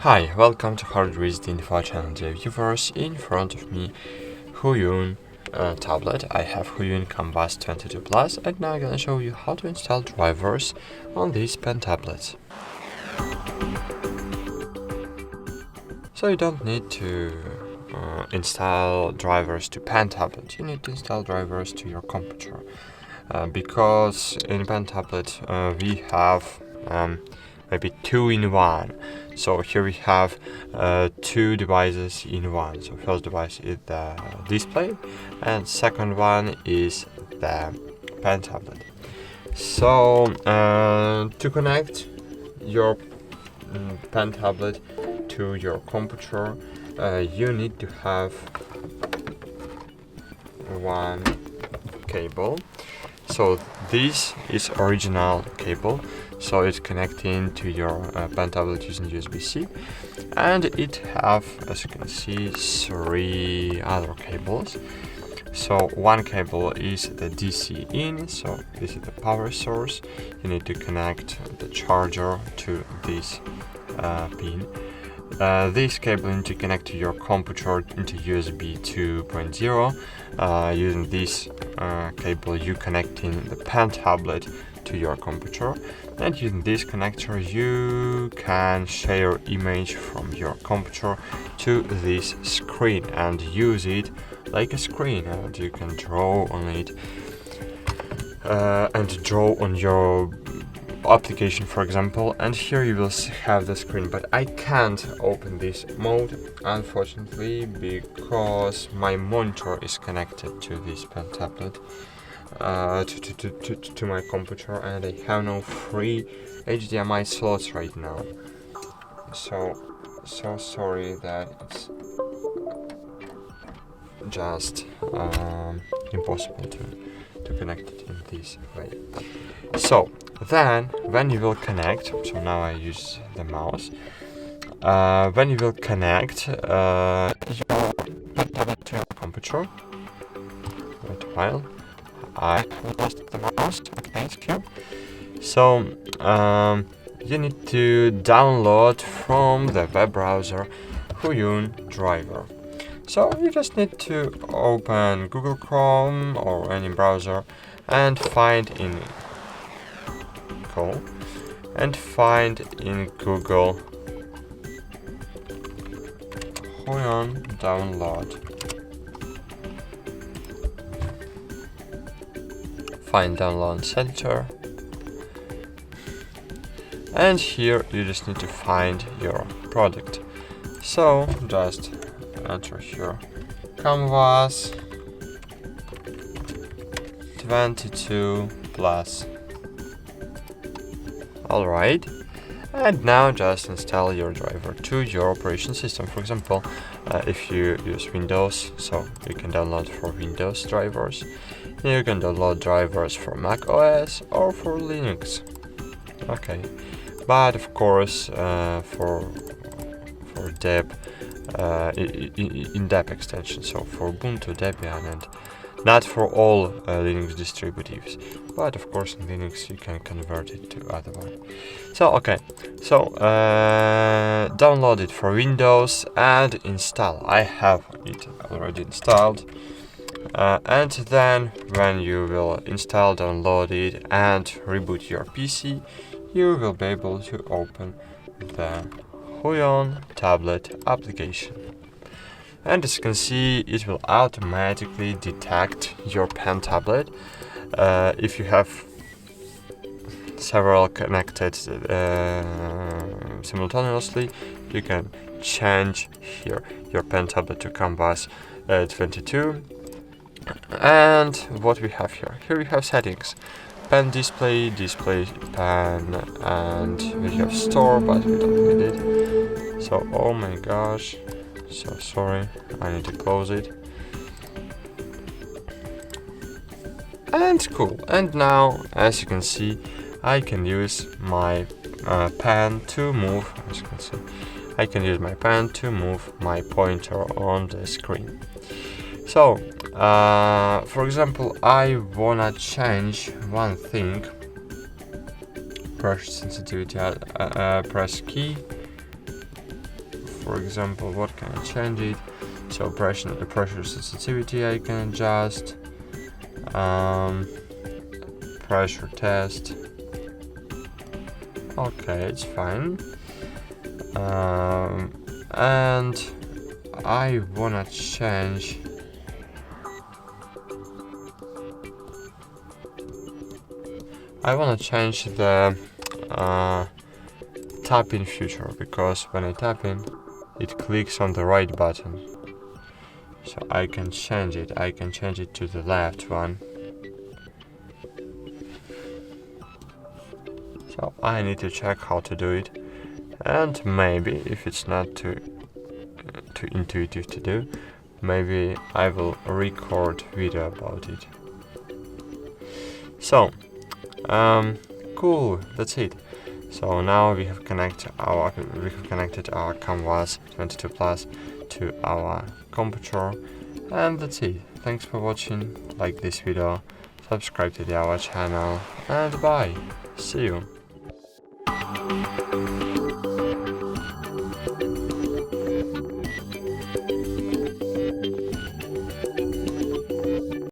Hi, welcome to HardReset.Info channel, dear viewers. In front of me, Huion tablet. I have Huion Kamvas 22 Plus, and now I'm gonna show you how to install drivers on this pen tablet. So you don't need to install drivers to pen tablet. You need to install drivers to your computer because in pen tablet we have maybe two in one. So here we have two devices in one. So first device is the display and second one is the pen tablet. So to connect your pen tablet to your computer, you need to have one cable. So this is original cable, so it's connecting to your pen tablet using USB-C, and it have, as you can see, three other cables. So one cable is the DC in, so this is the power source. You need to connect the charger to this pin. This cable need to connect to your computer into USB 2.0. Using this cable, you connecting the pen tablet to your computer, and using this connector you can share image from your computer to this screen and use it like a screen, and you can draw on it and draw on your application, for example. And here you will have the screen, but I can't open this mode unfortunately because my monitor is connected to this pen tablet to my computer, and I have no free HDMI slots right now. So sorry that it's just impossible to connect it in this way. So then when you will connect, so now I use the mouse, when you will connect your tablet to your computer, wait a while, I lost the mouse, okay, it's here. So you need to download from the web browser Huion driver. So you just need to open Google Chrome or any browser and find in Google Huion download. Find download center, and here you just need to find your product. So just enter here Kamvas 22 Plus. Alright, and now just install your driver to your operation system. For example, if you use Windows, so you can download for Windows drivers. You can download drivers for Mac OS or for Linux. Okay, but of course for Deb in Deb extension, so for Ubuntu, Debian, and not for all Linux distributives, but of course in Linux you can convert it to other one. So okay, so download it for Windows and install. I have it already installed, and then when you will install, download it and reboot your PC, you will be able to open the Huion tablet application. And as you can see, it will automatically detect your pen tablet. If you have several connected simultaneously, you can change here your pen tablet to Kamvas 22. And what we have here? Here we have settings. Pen display, display pen, and we have store, but we don't need it. So, oh my gosh. So sorry, I need to close it. And cool. And now, as you can see, I can use my pen to move. As you can see, I can use my pen to move my pointer on the screen. So, for example, I wanna change one thing. Press sensitivity, press key. For example, what can I change it? So pressure sensitivity I can adjust. Pressure test. Okay, it's fine. And I wanna change the tapping feature, because when I tap in, it clicks on the right button. So I can change it. I can change it to the left one. So I need to check how to do it, and maybe if it's not too intuitive to do, maybe I will record video about it. So cool, that's it. So now we have connected our Kamvas 22 Plus to our computer, and that's it. Thanks for watching. Like this video, subscribe to our channel, and bye. See you.